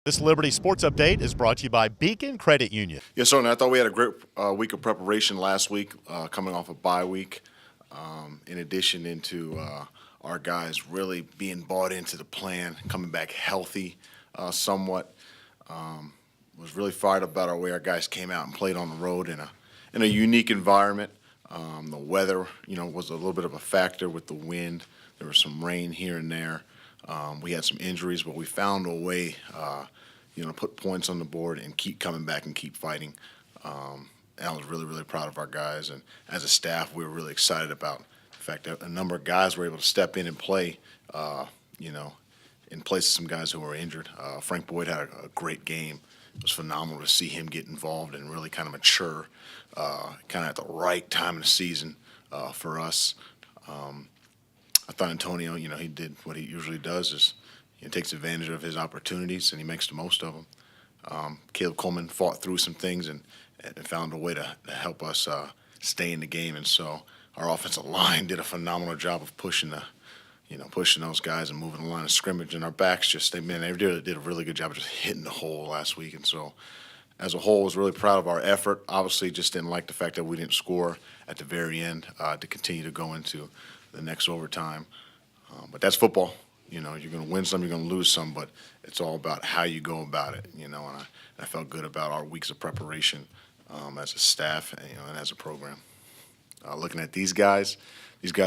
This Liberty Sports Update is brought to you by Beacon Credit Union. Yes, sir. And I thought we had a great week of preparation last week, coming off a bye week. In addition into our guys really being bought into the plan, coming back healthy somewhat. Was really fired up about our way our guys came out and played on the road in a unique environment. The weather, was a little bit of a factor with the wind. There was some rain here and there. We had some injuries, but we found a way, to put points on the board and keep coming back and keep fighting. I was really, really proud of our guys. And as a staff, we were really excited about the fact that a number of guys were able to step in and play, in place of some guys who were injured. Frank Boyd had a great game. It was phenomenal to see him get involved and really kind of mature, kind of at the right time of the season for us. I thought Antonio, he did what he usually does is he takes advantage of his opportunities and he makes the most of them. Caleb Coleman fought through some things and found a way to help us stay in the game. And so our offensive line did a phenomenal job of pushing those guys and moving the line of scrimmage. And our backs they did a really good job of just hitting the hole last week. And so as a whole, I was really proud of our effort. Obviously, just didn't like the fact that we didn't score at the very end to continue to go into the next overtime. But that's football. You're going to win some, you're going to lose some, but it's all about how you go about it, and I felt good about our weeks of preparation as a staff, and as a program. Looking at these guys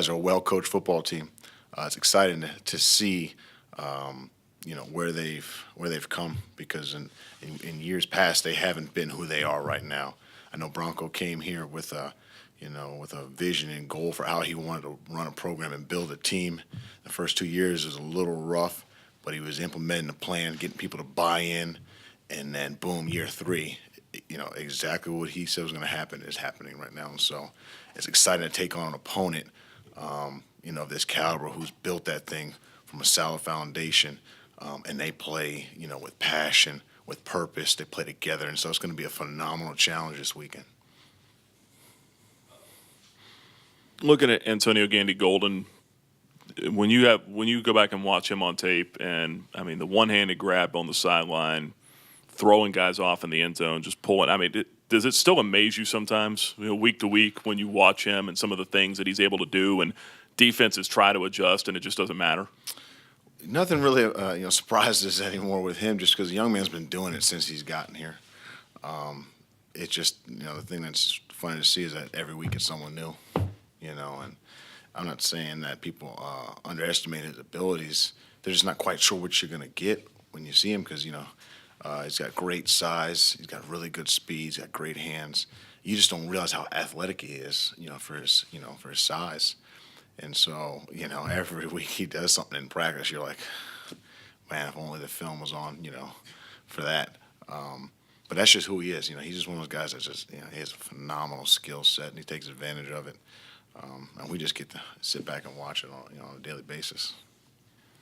are a well-coached football team. It's exciting to see, where they've come, because in years past they haven't been who they are right now. I know Bronco came here with a vision and goal for how he wanted to run a program and build a team. The first 2 years was a little rough, but he was implementing the plan, getting people to buy in, and then boom, year 3, exactly what he said was going to happen is happening right now. And so it's exciting to take on an opponent, of this caliber who's built that thing from a solid foundation, and they play, with passion, with purpose. They play together, and so it's going to be a phenomenal challenge this weekend. Looking at Antonio Gandy-Golden, when you go back and watch him on tape, and the one-handed grab on the sideline, throwing guys off in the end zone, just pulling. Does it still amaze you sometimes, week to week, when you watch him and some of the things that he's able to do, and defenses try to adjust and it just doesn't matter? Nothing really, surprises anymore with him, just because the young man's been doing it since he's gotten here. It's just, the thing that's funny to see is that every week it's someone new. And I'm not saying that people underestimate his abilities. They're just not quite sure what you're going to get when you see him, because, he's got great size. He's got really good speed. He's got great hands. You just don't realize how athletic he is, for his size. And so, every week he does something in practice, you're like, man, if only the film was on, for that. But that's just who he is. He's just one of those guys that just, he has a phenomenal skill set, and he takes advantage of it. And we just get to sit back and watch it on a daily basis.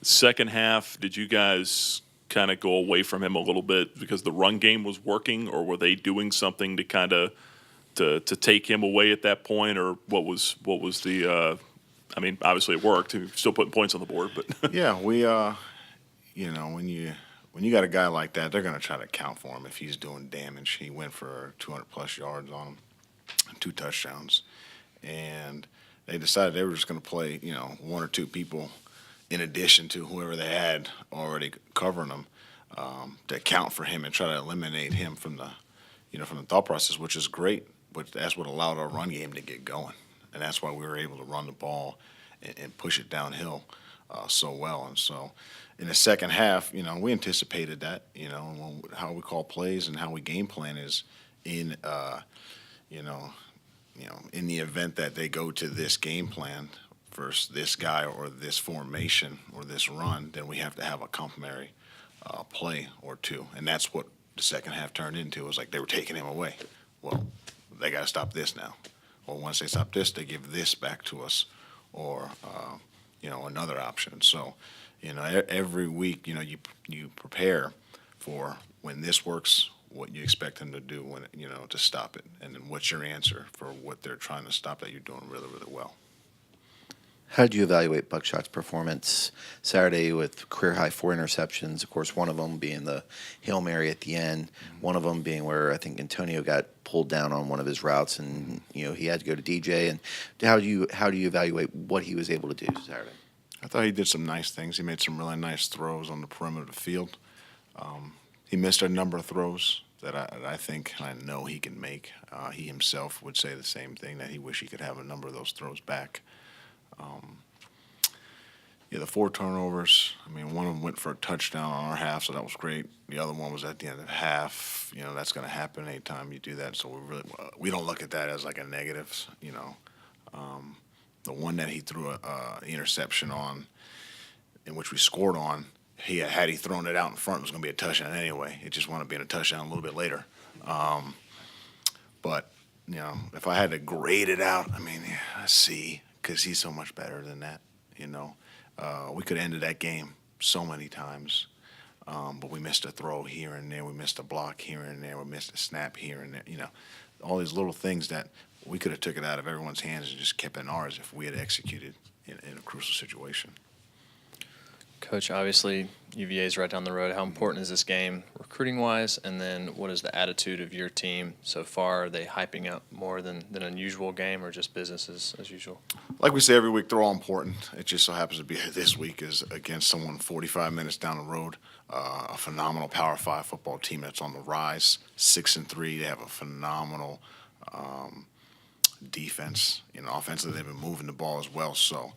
Second half, did you guys kind of go away from him a little bit because the run game was working, or were they doing something to kind of to take him away at that point, or what was the? Obviously it worked. He was still putting points on the board, but yeah, we when you got a guy like that, they're going to try to account for him if he's doing damage. He went for 200+ yards on him, 2 touchdowns. And they decided they were just going to play, 1 or 2 people in addition to whoever they had already covering them, to account for him and try to eliminate him from the thought process, which is great. But that's what allowed our run game to get going, and that's why we were able to run the ball and push it downhill so well. And so in the second half, we anticipated that, how we call plays and how we game plan is in, in the event that they go to this game plan versus this guy or this formation or this run, then we have to have a complementary play or two. And that's what the second half turned into. It was like they were taking him away. Well, they got to stop this now. Or once they stop this, they give this back to us, or another option. So, every week, you prepare for when this works, what you expect them to do when to stop it, and then what's your answer for what they're trying to stop that you're doing really, really well. How did you evaluate Buckshot's performance Saturday with career-high 4 interceptions? Of course, one of them being the Hail Mary at the end, one of them being where I think Antonio got pulled down on one of his routes, and he had to go to DJ. And how do you evaluate what he was able to do Saturday? I thought he did some nice things. He made some really nice throws on the perimeter of the field. He missed a number of throws that I think and I know he can make. He himself would say the same thing, that he wish he could have a number of those throws back. The 4 turnovers, I mean, one of them went for a touchdown on our half, so that was great. The other one was at the end of the half. That's going to happen anytime you do that, so we don't look at that as like a negative, The one that he threw a interception on, in which we scored on, had he thrown it out in front, it was going to be a touchdown anyway. It just wound up being a touchdown a little bit later. But if I had to grade it out, I mean, a C, because he's so much better than that. We could have ended that game so many times, but we missed a throw here and there. We missed a block here and there. We missed a snap here and there. All these little things that we could have took it out of everyone's hands and just kept it in ours if we had executed in a crucial situation. Coach, obviously UVA is right down the road. How important is this game recruiting-wise, and then what is the attitude of your team so far? Are they hyping up more than an unusual game, or just business as usual? Like we say every week, they're all important. It just so happens to be this week is against someone 45 minutes down the road, a phenomenal Power 5 football team that's on the rise, 6-3. They have a phenomenal defense. Offensively, they've been moving the ball as well. So,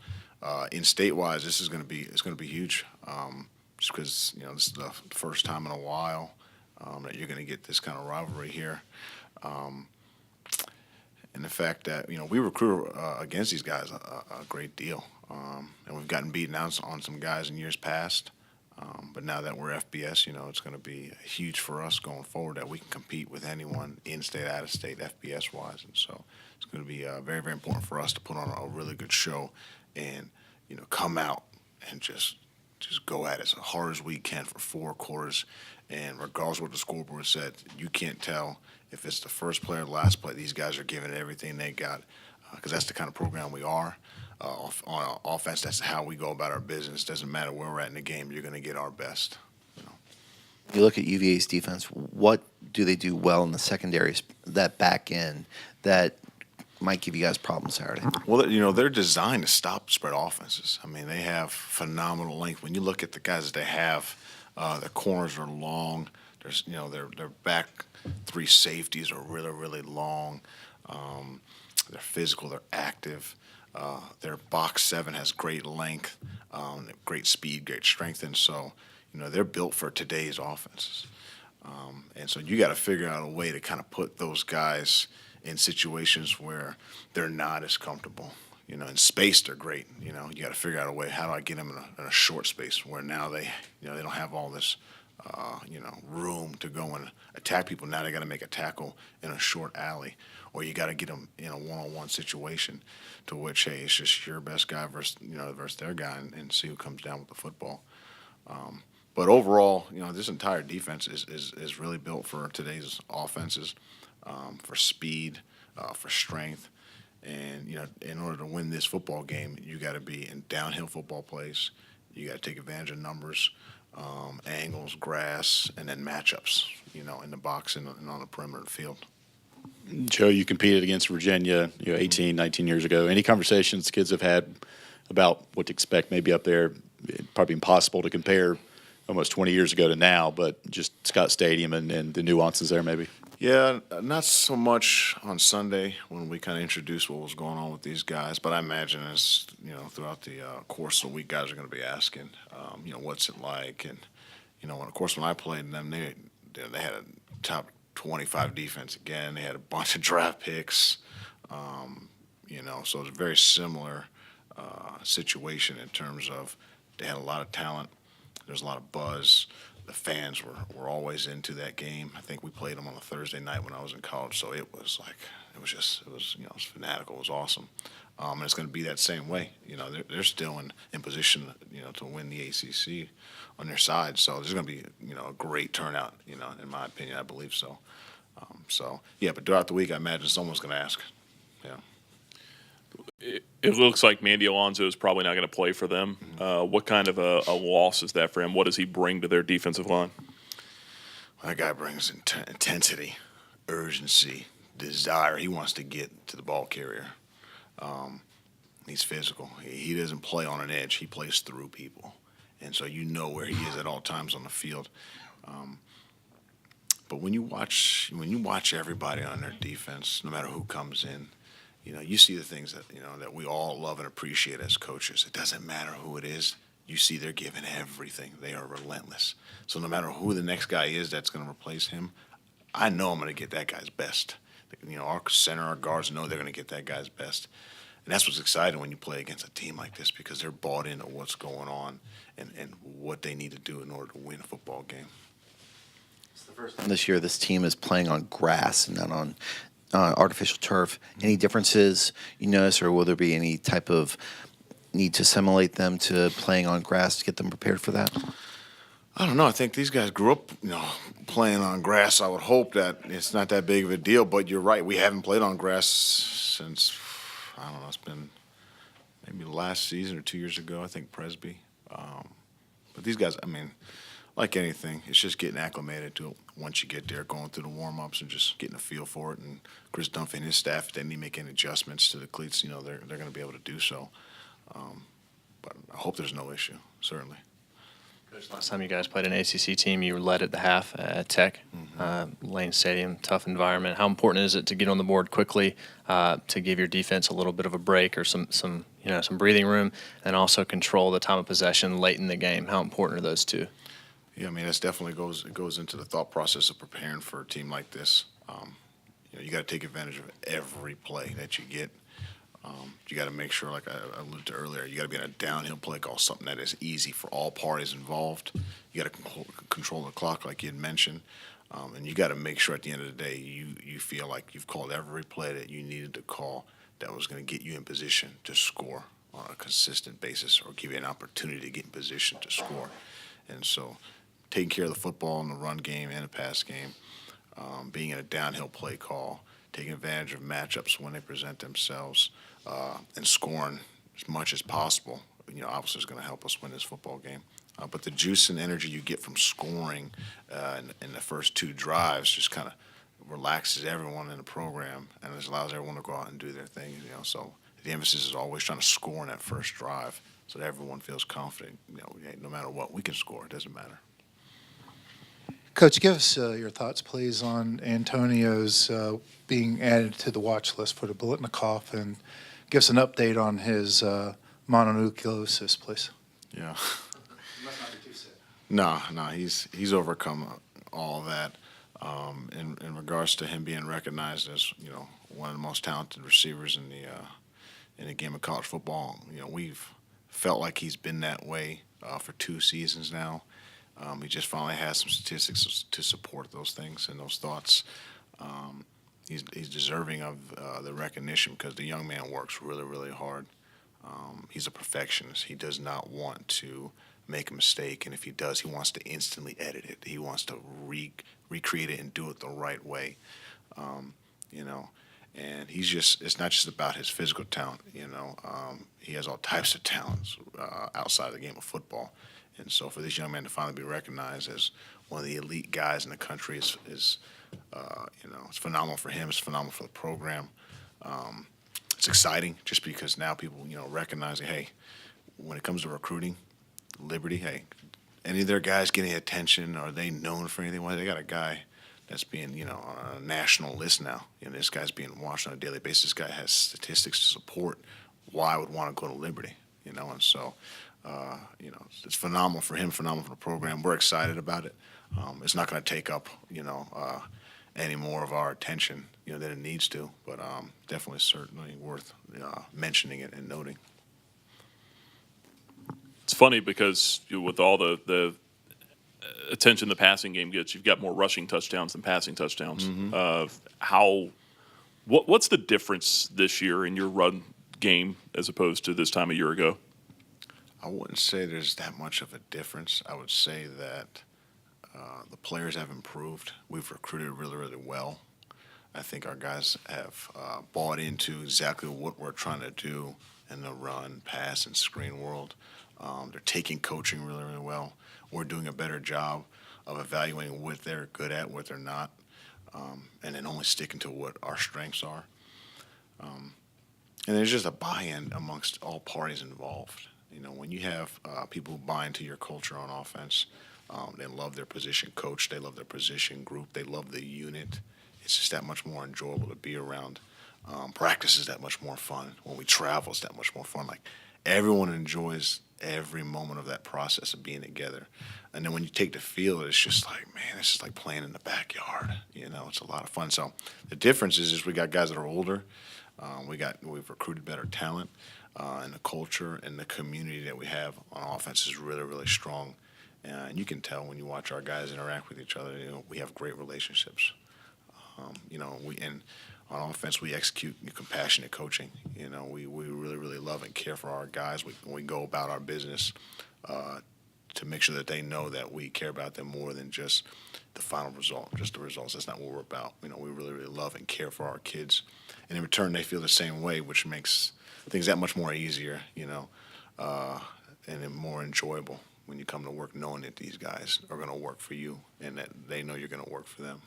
in state-wise, it's going to be huge. Just because this is the first time in a while that you're going to get this kind of rivalry here, and the fact that we recruit against these guys a great deal, and we've gotten beaten out on some guys in years past. But now that we're FBS, it's going to be huge for us going forward that we can compete with anyone in-state, out-of-state, FBS-wise. And so it's going to be very, very important for us to put on a really good show and, come out and just go at it as hard as we can for 4 quarters. And regardless of what the scoreboard said, you can't tell if it's the first play or the last play. These guys are giving it everything they got because that's the kind of program we are. On offense, that's how we go about our business. Doesn't matter where we're at in the game, you're going to get our best. You look at UVA's defense, what do they do well in the secondary, that back end, that might give you guys problems Saturday? Well, they're designed to stop spread offenses. I mean, they have phenomenal length. When you look at the guys that they have, their corners are long. There's, their back 3 safeties are really, really long. They're physical. They're active. Their box 7 has great length, great speed, great strength, and so they're built for today's offenses. And so you got to figure out a way to kind of put those guys in situations where they're not as comfortable. In space they're great. You got to figure out a way. How do I get them in a short space where now they don't have all this room to go and attack people. Now they got to make a tackle in a short alley, or you got to get them in a one-on-one situation, to which it's just your best guy versus their guy, and see who comes down with the football. But overall, this entire defense is really built for today's offenses, for speed, for strength. And, in order to win this football game, you got to be in downhill football plays. You got to take advantage of numbers, angles, grass, and then matchups, in the box and on the perimeter of the field. Joe, you competed against Virginia, 18, 19 years ago. Any conversations kids have had about what to expect maybe up there? It'd probably impossible to compare almost 20 years ago to now, but just Scott Stadium and the nuances there maybe. Yeah, not so much on Sunday when we kind of introduced what was going on with these guys, but I imagine as throughout the course of the week, guys are going to be asking, what's it like, and when I played them, they had a top 25 defense again. They had a bunch of draft picks, so it was a very similar situation in terms of they had a lot of talent. There's a lot of buzz. The fans were always into that game. I think we played them on a Thursday night when I was in college, so it was fanatical. It was awesome. And it's going to be that same way. They're still in position, to win the ACC on their side. So there's going to be, a great turnout, in my opinion. I believe so. But throughout the week, I imagine someone's going to ask. Yeah. It looks like Mandy Alonso is probably not going to play for them. What kind of a loss is that for him? What does he bring to their defensive line? That guy brings intensity, urgency, desire. He wants to get to the ball carrier. He's physical. He doesn't play on an edge. He plays through people. And so you know where he is at all times on the field. But when you watch everybody on their defense, no matter who comes in, you see the things that we all love and appreciate as coaches. It doesn't matter who it is. You see they're giving everything. They are relentless. So no matter who the next guy is that's going to replace him, I know I'm going to get that guy's best. Our center, our guards know they're going to get that guy's best. And that's what's exciting when you play against a team like this, because they're bought into what's going on and what they need to do in order to win a football game. This year, this team is playing on grass and not on artificial turf. Any differences you notice, or will there be any type of need to assimilate them to playing on grass to get them prepared for that? I don't know. I think these guys grew up, playing on grass. I would hope that it's not that big of a deal. But you're right. We haven't played on grass since, I don't know, it's been maybe last season or 2 years ago, I think, Presby. But these guys, like anything, it's just getting acclimated to it once you get there, going through the warm-ups and just getting a feel for it. And Chris Dunphy and his staff, if they need to make any adjustments to the cleats, they're going to be able to do so. But I hope there's no issue, certainly. Last time you guys played an ACC team, you led at the half at Tech, Lane Stadium, tough environment. How important is it to get on the board quickly, to give your defense a little bit of a break or some breathing room, and also control the time of possession late in the game? How important are those two? Yeah, that definitely goes into the thought process of preparing for a team like this. You got to take advantage of every play that you get. You got to make sure, like I alluded to earlier, you got to be in a downhill play call, something that is easy for all parties involved. You got to control the clock, like you had mentioned, and you got to make sure at the end of the day you feel like you've called every play that you needed to call that was going to get you in position to score on a consistent basis, or give you an opportunity to get in position to score. And so, taking care of the football in the run game and the pass game, being in a downhill play call, taking advantage of matchups when they present themselves, and scoring as much as possible, obviously is going to help us win this football game. But the juice and energy you get from scoring in the first two drives just kind of relaxes everyone in the program and just allows everyone to go out and do their thing. So the emphasis is always trying to score in that first drive so that everyone feels confident. No matter what, we can score. It doesn't matter. Coach, give us your thoughts, please, on Antonio's being added to the watch list for the Biletnikoff, and give us an update on his mononucleosis, please. Yeah. Must not be too sick. No, he's overcome all of that. In regards to him being recognized as one of the most talented receivers in the game of college football, we've felt like he's been that way for 2 seasons now. He just finally has some statistics to support those things and those thoughts. He's deserving of the recognition because the young man works really, really hard. He's a perfectionist. He does not want to make a mistake, and if he does, he wants to instantly edit it. He wants to recreate it and do it the right way. And it's not just about his physical talent. He has all types of talents outside of the game of football. And so for this young man to finally be recognized as one of the elite guys in the country is it's phenomenal for him. It's phenomenal for the program. It's exciting just because now people, recognizing, hey, when it comes to recruiting, Liberty, hey, any of their guys getting attention, are they known for anything? Well, they got a guy that's being, on a national list now. This guy's being watched on a daily basis. This guy has statistics to support why I would want to go to Liberty, and so it's phenomenal for him, phenomenal for the program. We're excited about it. It's not going to take up, any more of our attention, than it needs to, but definitely certainly worth mentioning it and noting. It's funny because with all the attention the passing game gets, you've got more rushing touchdowns than passing touchdowns. What's the difference this year in your run game as opposed to this time a year ago? I wouldn't say there's that much of a difference. I would say that the players have improved. We've recruited really, really well. I think our guys have bought into exactly what we're trying to do in the run, pass, and screen world. They're taking coaching really, really well. We're doing a better job of evaluating what they're good at, what they're not, and then only sticking to what our strengths are. And there's just a buy-in amongst all parties involved. You know, when you have people who buy into your culture on offense, they love their position coach, they love their position group, they love the unit. It's just that much more enjoyable to be around. Practice is that much more fun. When we travel, it's that much more fun. Like, everyone enjoys every moment of that process of being together. And then when you take the field, it's just like, man, it's just like playing in the backyard. You know, it's a lot of fun. So the difference is we got guys that are older. We've recruited better talent, and the culture and the community that we have on offense is really, really strong. And you can tell when you watch our guys interact with each other. You know, we have great relationships. You know, on offense we execute compassionate coaching. You know, we really, really love and care for our guys. We go about our business to make sure that they know that we care about them more than just the final result, just the results. That's not what we're about. You know, we really, really love and care for our kids, and in return, they feel the same way, which makes things that much more easier. You know, and then more enjoyable when you come to work knowing that these guys are going to work for you and that they know you're going to work for them.